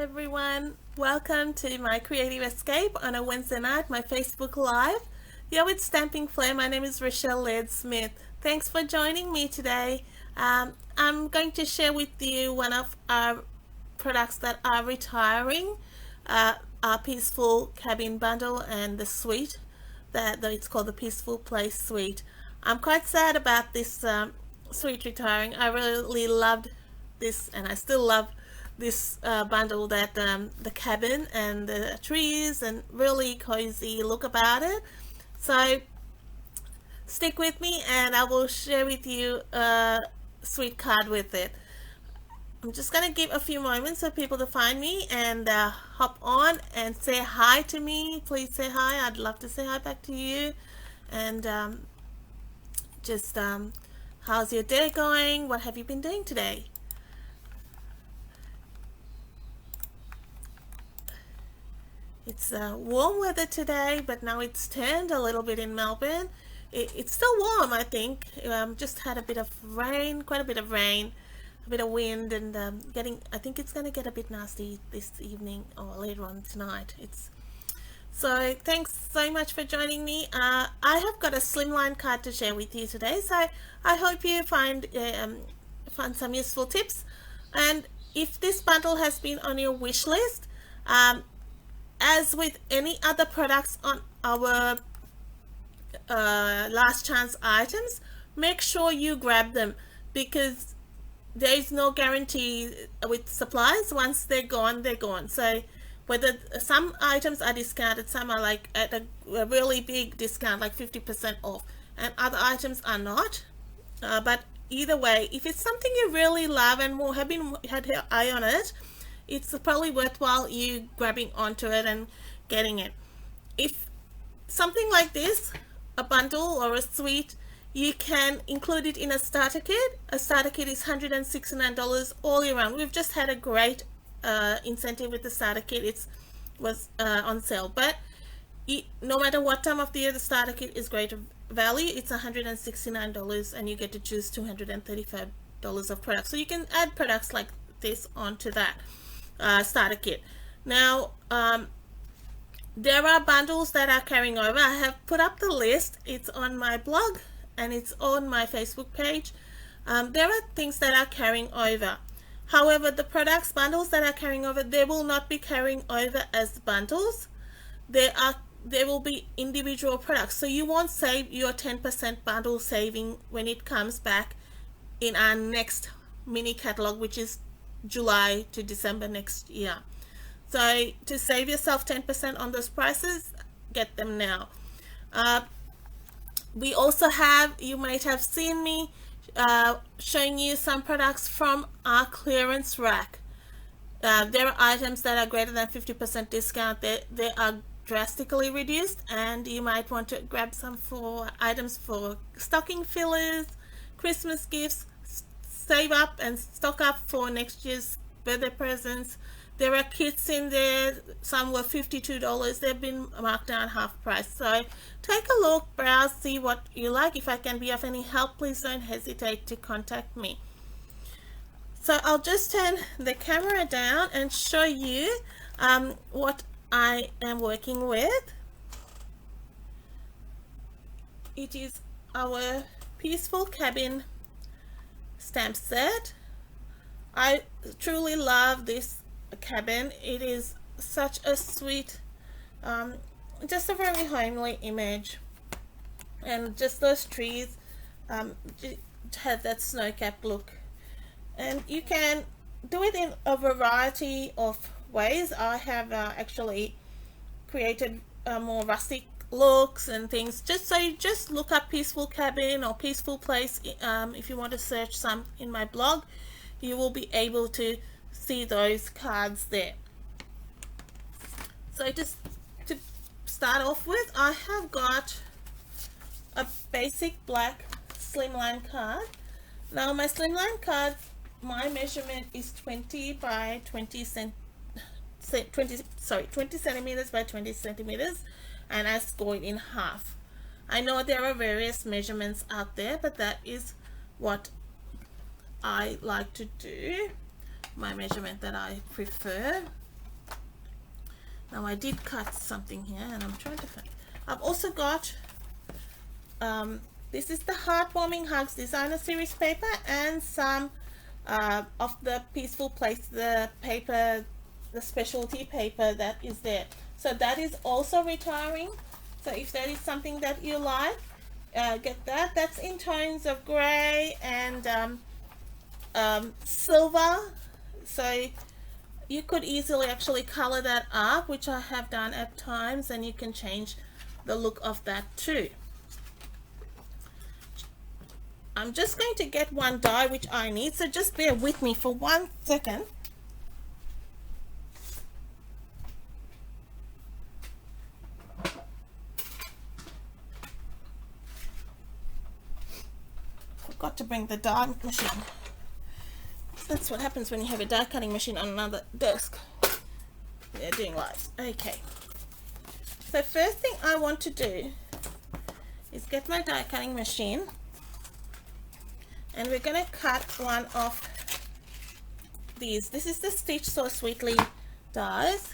everyone, welcome to my creative escape on a Wednesday night, my Facebook Live. You're with Stamping Flame. My name is Rochelle Laird Smith. Thanks for joining me today. I'm going to share with you one of our products that are retiring, our Peaceful Cabin Bundle and the suite that it's called the Peaceful Place Suite. I'm quite sad about this suite retiring. I really loved this, and I still love this bundle, that the cabin and the trees and really cozy look about it. So stick with me and I will share with you a sweet card with it. I'm just going to give a few moments for people to find me and hop on and say hi to me. Please say hi. I'd love to say hi back to you. And just how's your day going? What have you been doing today? It's warm weather today, but now it's turned a little bit in Melbourne. It's still warm, I think. Just had a bit of rain, quite a bit of rain, a bit of wind, and I think it's going to get a bit nasty this evening or later on tonight. So thanks so much for joining me. I have got a Slimline card to share with you today, so I hope you find some useful tips. And if this bundle has been on your wish list, as with any other products on our last chance items, make sure you grab them, because there is no guarantee with supplies. Once they're gone, they're gone. So whether some items are discounted, some are like at a really big discount, like 50% off, and other items are not. But either way, if it's something you really love and had your eye on it, it's probably worthwhile you grabbing onto it and getting it. If something like this, a bundle or a suite, you can include it in a starter kit. A starter kit is $169 all year round. We've just had a great incentive with the starter kit. It was on sale, but no matter what time of the year, the starter kit is great value. It's $169 and you get to choose $235 of products. So you can add products like this onto that starter kit. Now there are bundles that are carrying over. I have put up the list. It's on my blog and it's on my Facebook page. There are things that are carrying over. However, the bundles that are carrying over, they will not be carrying over as bundles. There will be individual products, so you won't save your 10% bundle saving when it comes back in our next mini catalog, which is July to December next year. So to save yourself 10% on those prices, get them now. We also have, you might have seen me showing you some products from our clearance rack. There are items that are greater than 50% discount. They are drastically reduced, and you might want to grab some items for stocking fillers, Christmas gifts. Save up and stock up for next year's birthday presents. There are kits in there. Some were $52. They've been marked down half price. So take a look, browse, see what you like. If I can be of any help, please don't hesitate to contact me. So I'll just turn the camera down and show you what I am working with. It is our Peaceful Cabin stamp set. I truly love this cabin. It is such a sweet, just a very homely image, and just those trees have that snow-capped look. And you can do it in a variety of ways. I have actually created more rustic looks and things. Just look up Peaceful Cabin or Peaceful Place. If you want to search some in my blog, you will be able to see those cards there. So just to start off with, I have got a basic black Slimline card. Now my Slimline card, my measurement is 20 by 20 centimeters by 20 centimeters, and I scored in half. I know there are various measurements out there, but that is what I like to do, my measurement that I prefer. Now I did cut something here and I'm trying to find. I've also got this is the Heartwarming Hugs Designer Series paper and some of the Peaceful Place, the paper, the specialty paper that is there. So that is also retiring. So if that is something that you like, get that. That's in tones of grey and silver. So you could easily actually color that up, which I have done at times, and you can change the look of that too. I'm just going to get one die which I need, so just bear with me for 1 second. Forgot to bring the die machine. That's what happens when you have a die cutting machine on another desk. They're doing live. Okay. So first thing I want to do is get my die cutting machine, and we're going to cut one of these. This is the Stitch So Sweetly dies,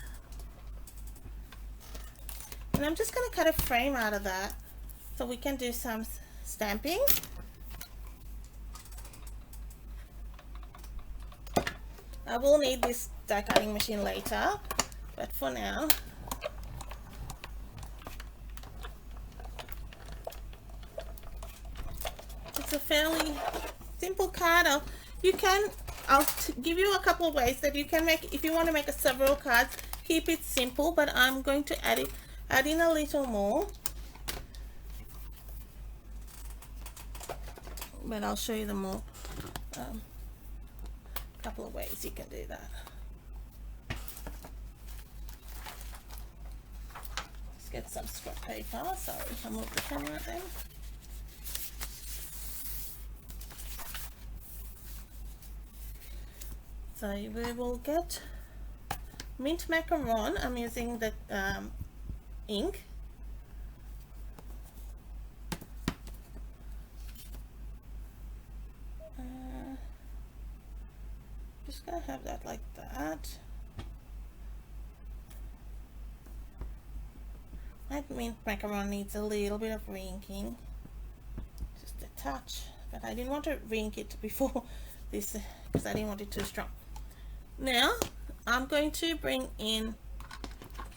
and I'm just going to cut a frame out of that so we can do some stamping. I will need this die cutting machine later, but for now it's a fairly simple card. I'll give you a couple of ways that you can make. If you want to make several cards, keep it simple, but I'm going to add in a little more, but I'll show you the more couple of ways you can do that. Let's get some scrap paper. Sorry, I moved the camera then. So we will get mint macaron. I'm using the ink. Just gonna have that like that. That mint macaron needs a little bit of re-inking, just a touch, but I didn't want to re-ink it before this because I didn't want it too strong. Now I'm going to bring in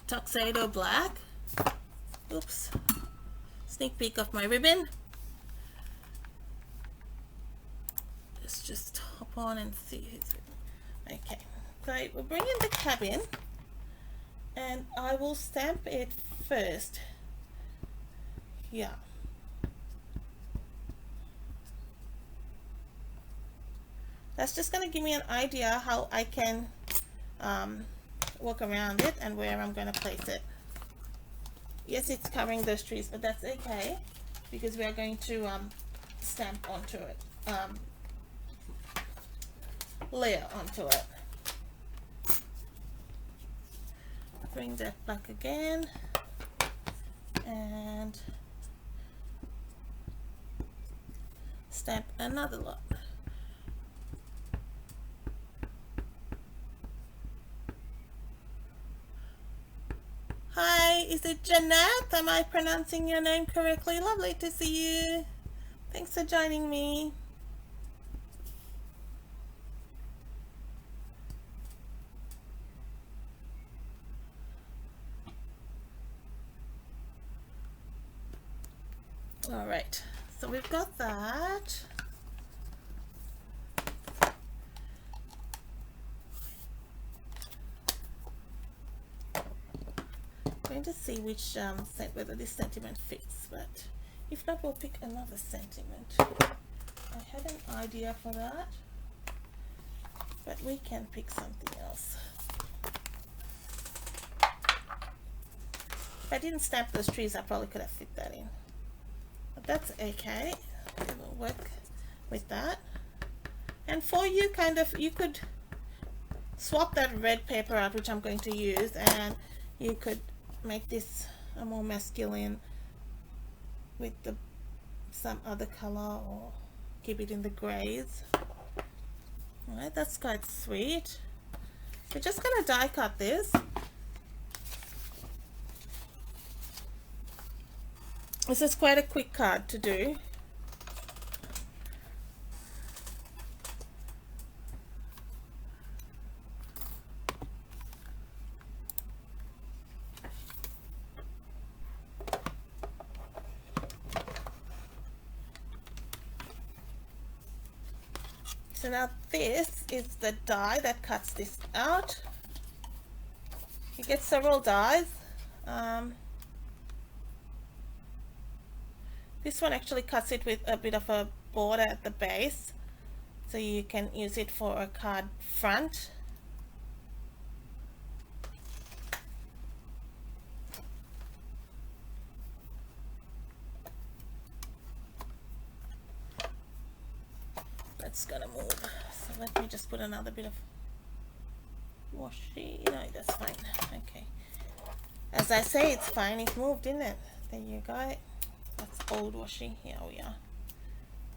Tuxedo Black. Oops, sneak peek of my ribbon. Let's just hop on and see his ribbon. Okay, so we'll bring in the cabin, and I will stamp it first. Yeah. That's just going to give me an idea how I can work around it and where I'm going to place it. Yes, it's covering those trees, but that's okay because we are going to stamp onto it, layer onto it. Bring that back again and stamp another lot. Hi, is it Jeanette? Am I pronouncing your name correctly? Lovely to see you. Thanks for joining me. All right, so we've got that. Going to see which whether this sentiment fits, but if not, we'll pick another sentiment. I had an idea for that, but we can pick something else. If I didn't stamp those trees, I probably could have fit that in, but that's okay. It will work with that. And for you, you could swap that red paper out, which I'm going to use, and you could make this a more masculine with some other color, or keep it in the grays. Alright, that's quite sweet. We're just gonna die cut this. This is quite a quick card to do. So now this is the die that cuts this out. You get several dies. This one actually cuts it with a bit of a border at the base, so you can use it for a card front. That's gonna move, so let me just put another bit of washi. No, that's fine. Okay, as I say, it's fine. It moved, didn't it? There you go. That's old washi. Here we are.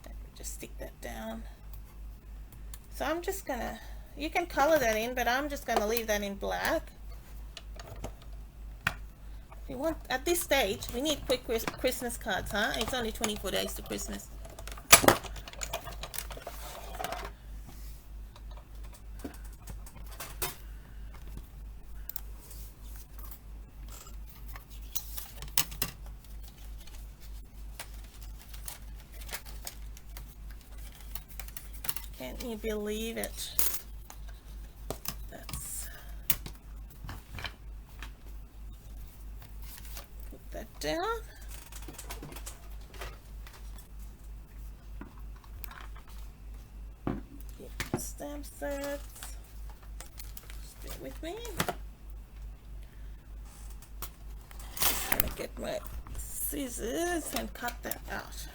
Let me just stick that down. So I'm just gonna, you can color that in, but I'm just gonna leave that in black. If you want, at this stage, we need quick Christmas cards, huh? It's only 24 days to Christmas. Can you believe it? That's, put that down. Get the stamp sets. Stay with me. Just gonna get my scissors and cut that out.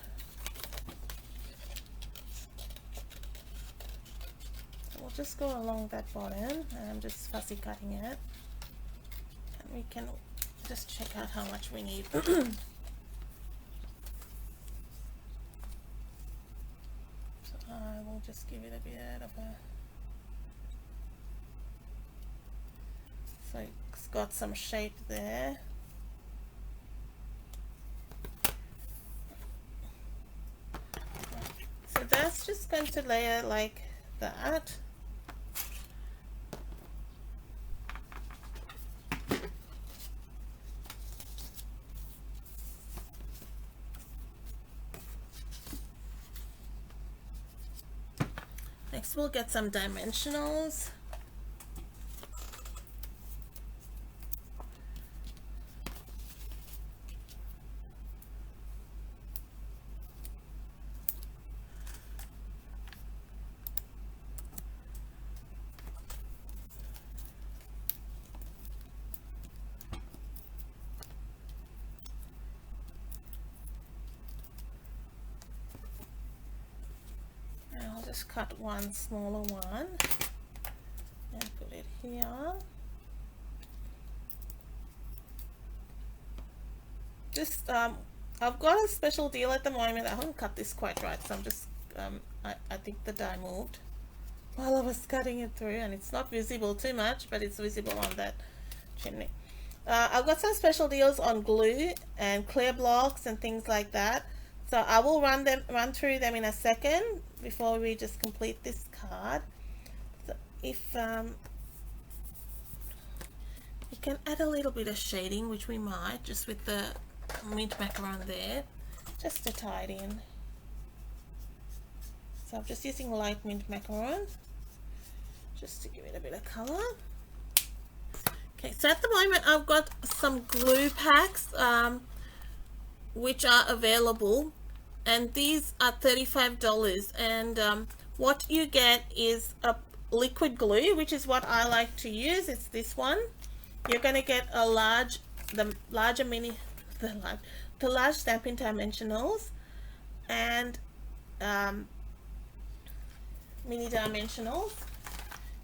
We'll just go along that bottom, and I'm just fussy cutting it, and we can just check out how much we need. So I will just give it a bit of a, so it's got some shape there. So that's just going to layer like that. Next we'll get some dimensionals. Just cut one smaller one and put it here. Just I've got a special deal at the moment. I haven't cut this quite right, so I'm just I think the die moved while I was cutting it through, and it's not visible too much, but it's visible on that chimney. I've got some special deals on glue and clear blocks and things like that. So I will run through them in a second before we just complete this card. So if you can add a little bit of shading, which we might, just with the mint macaron there, just to tie it in. So I'm just using light mint macaron, just to give it a bit of color. Okay, so at the moment I've got some glue packs which are available, and these are $35, and what you get is a liquid glue, which is what I like to use. It's this one. You're going to get a large Stampin' Dimensionals and mini dimensionals.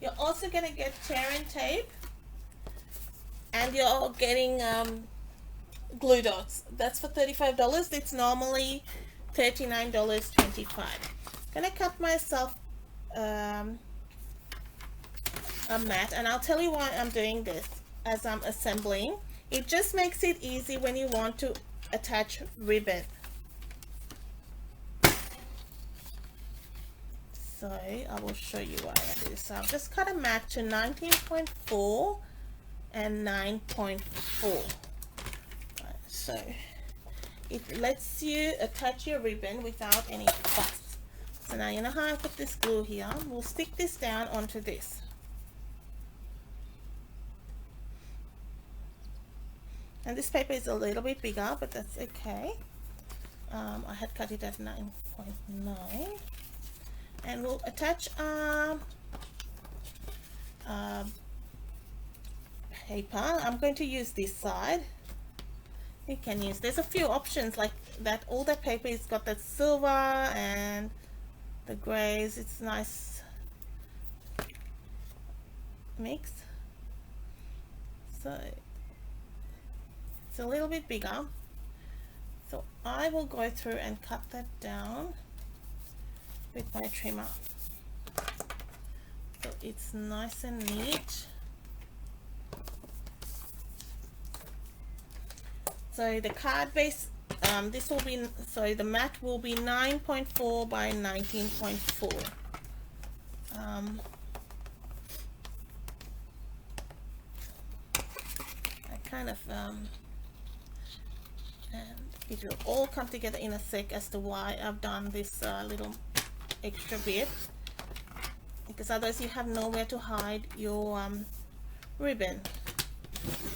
You're also going to get tear and tape, and you're getting glue dots. That's for $35. It's normally $39.25. Gonna cut myself a mat, and I'll tell you why I'm doing this as I'm assembling. It just makes it easy when you want to attach ribbon. So I will show you why I do. So I've just cut a mat to 19.4 and 9.4. Right, so it lets you attach your ribbon without any fuss. So now you know how I put this glue here. We'll stick this down onto this. And this paper is a little bit bigger, but that's okay. I had cut it at 9.9. And we'll attach paper. I'm going to use this side. You can use, there's a few options like that. All that paper is got that silver and the grays. It's nice mix. So it's a little bit bigger. So I will go through and cut that down with my trimmer. So it's nice and neat. So the card base, this will be, so the mat will be 9.4 by 19.4. I kind of, and it will all come together in a sec as to why I've done this little extra bit, because otherwise you have nowhere to hide your ribbon.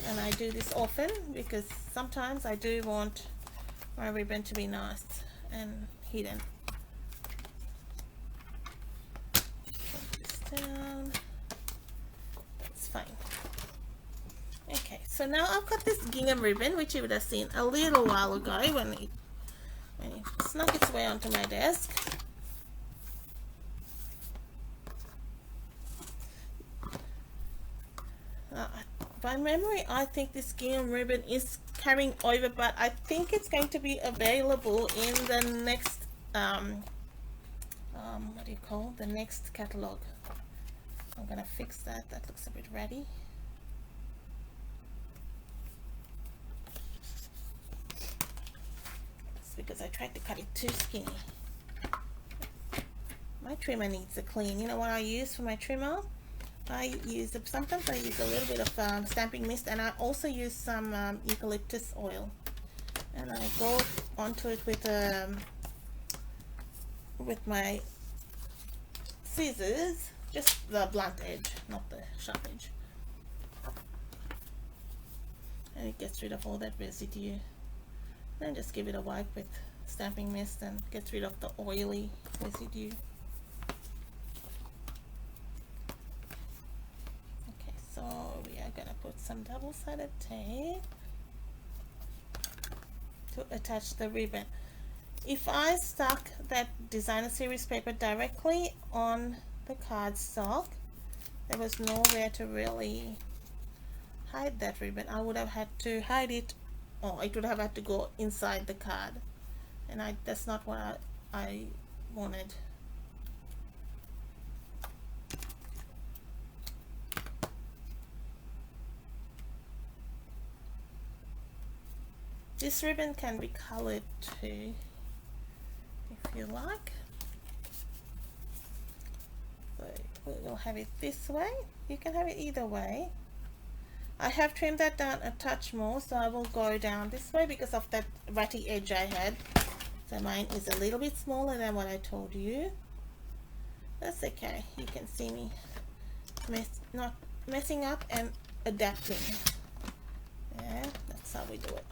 And I do this often because sometimes I do want my ribbon to be nice and hidden. Put this down. That's fine. Okay, so now I've got this gingham ribbon, which you would have seen a little while ago when it snuck its way onto my desk. By memory, I think this gingham ribbon is carrying over, but I think it's going to be available in the next what do you call the next catalog. I'm gonna fix that. That looks a bit ratty. It's because I tried to cut it too skinny. My trimmer needs a clean. You know what I use for my trimmer? Sometimes I use a little bit of stamping mist, and I also use some eucalyptus oil, and I go onto it with my scissors, just the blunt edge, not the sharp edge, and it gets rid of all that residue. Then just give it a wipe with stamping mist and gets rid of the oily residue. So we are going to put some double-sided tape to attach the ribbon. If I stuck that designer series paper directly on the cardstock, there was nowhere to really hide that ribbon. I would have had to hide it, or it would have had to go inside the card, and that's not what I wanted. This ribbon can be colored too, if you like. So we'll have it this way. You can have it either way. I have trimmed that down a touch more, so I will go down this way because of that ratty edge I had. So mine is a little bit smaller than what I told you. That's okay. You can see me not messing up and adapting. Yeah, that's how we do it.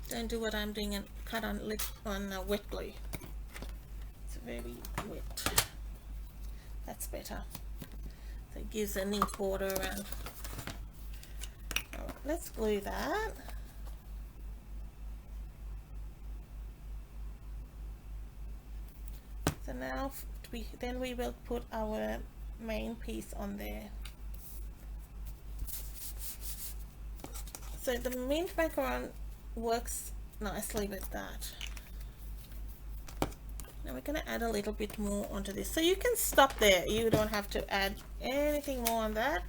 Don't do what I'm doing and cut on wet glue. It's very wet. That's better. So it gives a neat border around. Alright, let's glue that. So now then we will put our main piece on there. So the mint macaron works nicely with that. Now And we're going to add a little bit more onto this. So you can stop there. You don't have to add anything more on that.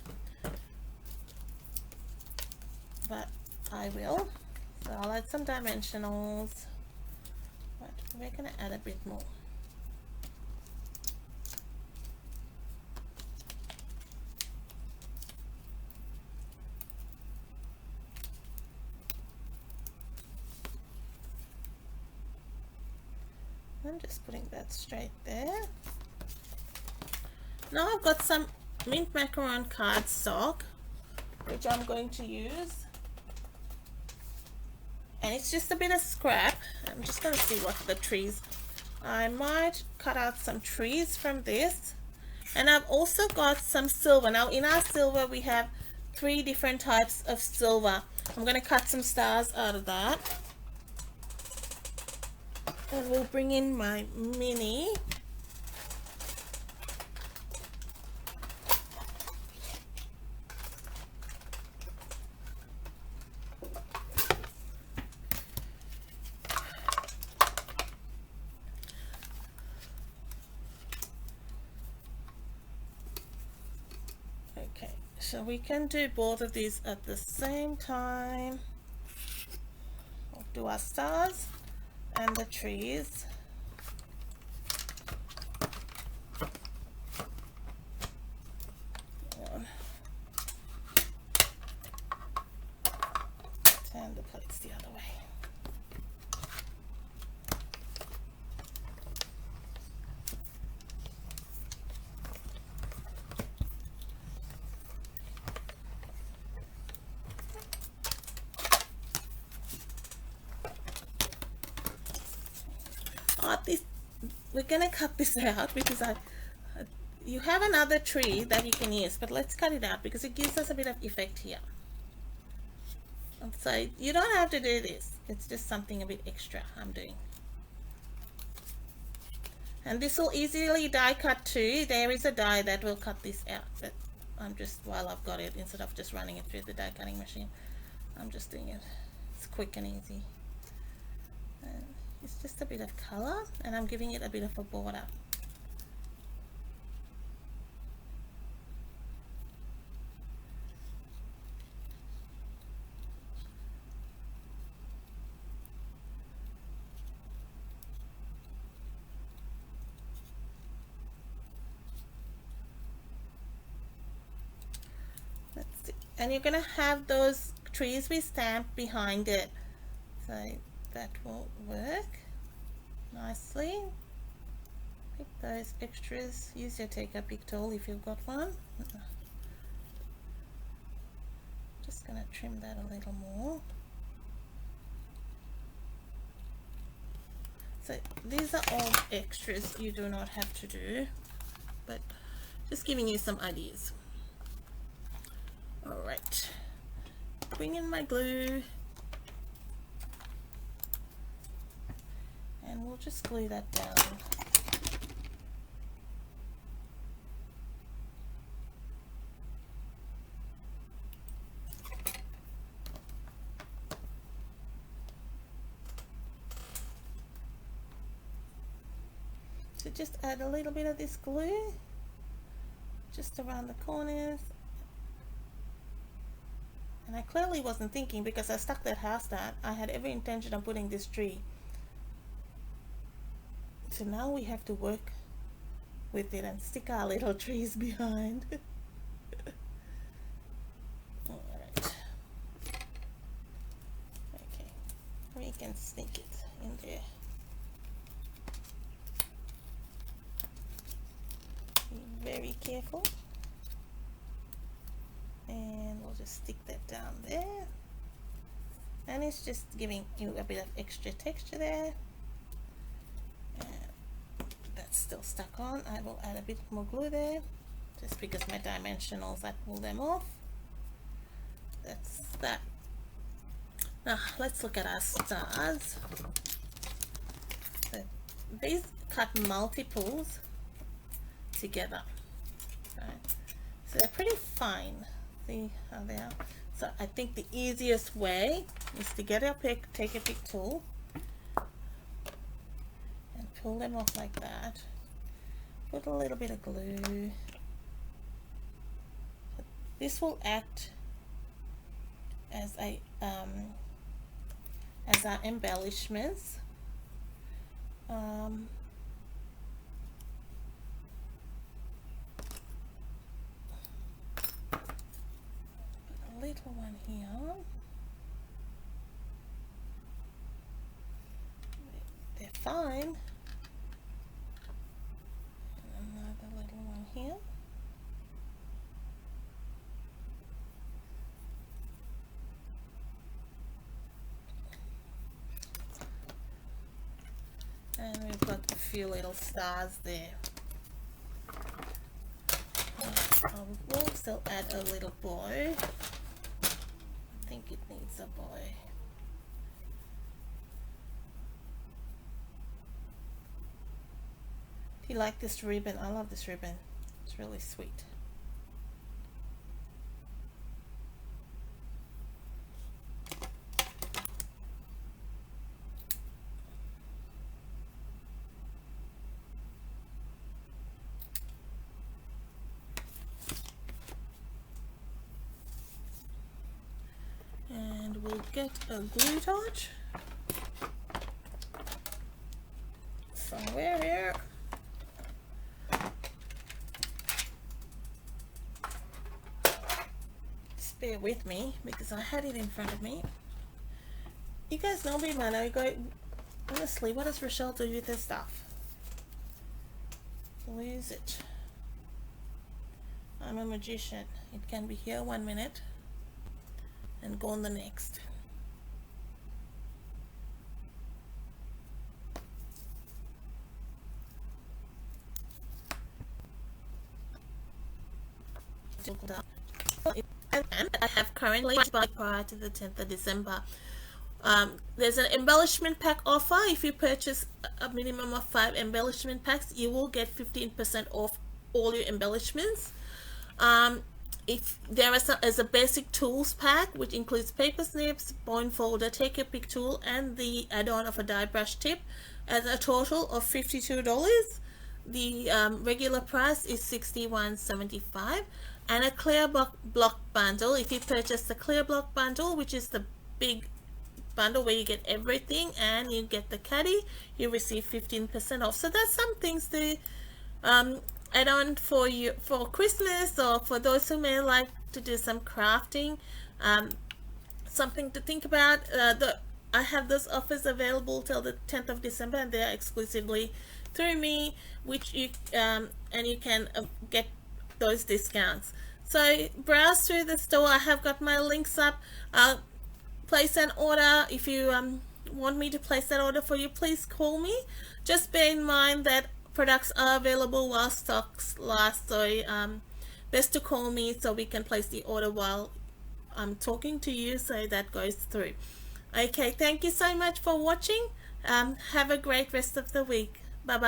But I will. So I'll add some dimensionals. But we're going to add a bit more. I'm just putting that straight there. Now I've got some mint macaron cardstock, which I'm going to use. And it's just a bit of scrap. I'm just going to see what the trees. I might cut out some trees from this. And I've also got some silver. Now in our silver we have 3 different types of silver. I'm going to cut some stars out of that. And we'll bring in my mini. Okay, so we can do both of these at the same time. We'll do our stars and the trees. Turn the plates the other way. We're gonna cut this out because you have another tree that you can use, but let's cut it out because it gives us a bit of effect here. And so you don't have to do this, it's just something a bit extra I'm doing. And this will easily die cut too. There is a die that will cut this out, but I'm just, while I've got it, instead of just running it through the die cutting machine, I'm just doing it. It's quick and easy. And it's just a bit of color, and I'm giving it a bit of a border. Let's see. And you're gonna have those trees we stamped behind it, so that will work nicely. Pick those extras. Use your take a pick tool if you've got one. Just gonna trim that a little more. So these are all extras you do not have to do, but just giving you some ideas. All right, bring in my glue. And we'll just glue that down. So just add a little bit of this glue just around the corners. And I clearly wasn't thinking because I stuck that house down. I had every intention of putting this tree. So now we have to work with it and stick our little trees behind. Alright. Okay. We can sneak it in there. Be very careful. And we'll just stick that down there. And it's just giving you a bit of extra texture there. That's still stuck on. I will add a bit more glue there just because my dimensionals, I pull them off. That's that. Now let's look at our stars. So these cut multiples together, right? So they're pretty fine. See how they are? So I think the easiest way is to get a pick, take a pick tool and pull them off like that. Put a little bit of glue. This will act as our embellishments. Put a little one here. They're fine. Another little one here. And we've got a few little stars there. We'll still add a little boy. I think it needs a boy. Do you like this ribbon? I love this ribbon. It's really sweet. And we'll get a glue dot somewhere here. Just bear with me because I had it in front of me. You guys know me, man. I go, honestly, what does Rochelle do with this stuff? Lose it. I'm a magician. It can be here 1 minute and go on the next. And I have currently prior to the 10th of December. There's an embellishment pack offer. If you purchase a minimum of 5 embellishment packs, you will get 15% off all your embellishments. If there is a basic tools pack, which includes paper snips, bone folder, take your pick tool, and the add-on of a die brush tip, at a total of $52. The regular price is $61.75, and a clear block bundle. If you purchase the clear block bundle, which is the big bundle where you get everything and you get the caddy, you receive 15% off. So that's some things to add on for you for Christmas, or for those who may like to do some crafting. Something to think about. I have those offers available till the 10th of December, and they are exclusively through me, which you and you can get those discounts. So browse through the store. I have got my links up. Place an order. If you want me to place that order for you, please call me. Just bear in mind that products are available while stocks last, so best to call me so we can place the order while I'm talking to you, so that goes through. Okay, thank you so much for watching. Have a great rest of the week.